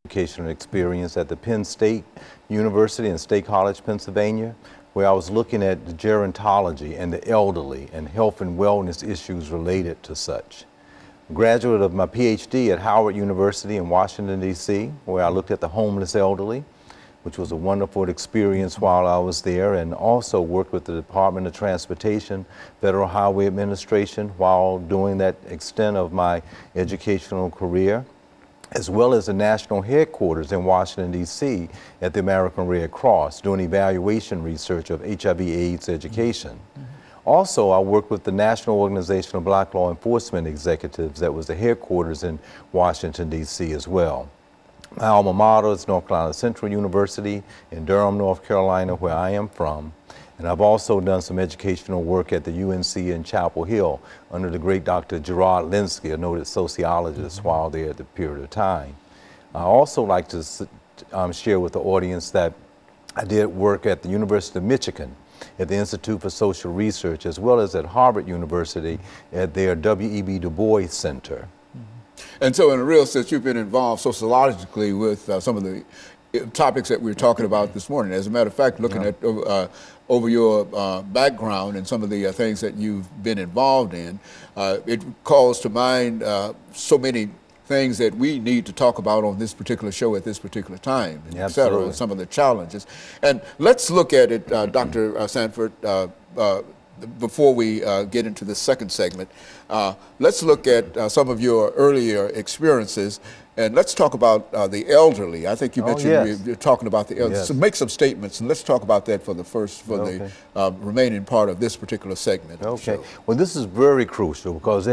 educational experience at the Penn State University in State College, Pennsylvania, where I was looking at the gerontology and the elderly and health and wellness issues related to such. Graduate of my PhD at Howard University in Washington, D.C., where I looked at the homeless elderly, which was a wonderful experience while I was there, and also worked with the Department of Transportation, Federal Highway Administration while doing that extent of my educational career, as well as the national headquarters in Washington, D.C. at the American Red Cross, doing evaluation research of HIV/AIDS education. Also, I worked with the National Organization of Black Law Enforcement Executives that was the headquarters in Washington, D.C. as well. My alma mater is North Carolina Central University in Durham, North Carolina, where I am from. And I've also done some educational work at the UNC in Chapel Hill under the great Dr. Gerard Linsky, a noted sociologist, while there at the period of time. I also like to share with the audience that I did work at the University of Michigan at the Institute for Social Research, as well as at Harvard University at their W.E.B. Du Bois Center. And so in a real sense, you've been involved sociologically with some of the topics that we were talking about this morning. As a matter of fact, looking at over your background and some of the things that you've been involved in, it calls to mind so many things that we need to talk about on this particular show at this particular time, and et cetera, and some of the challenges. And let's look at it, Dr. Sanford, before we get into the second segment. Let's look at some of your earlier experiences, and let's talk about the elderly. I think you mentioned you're talking about the elderly. So make some statements, and let's talk about that for the the remaining part of this particular segment. Okay. Well, this is very crucial because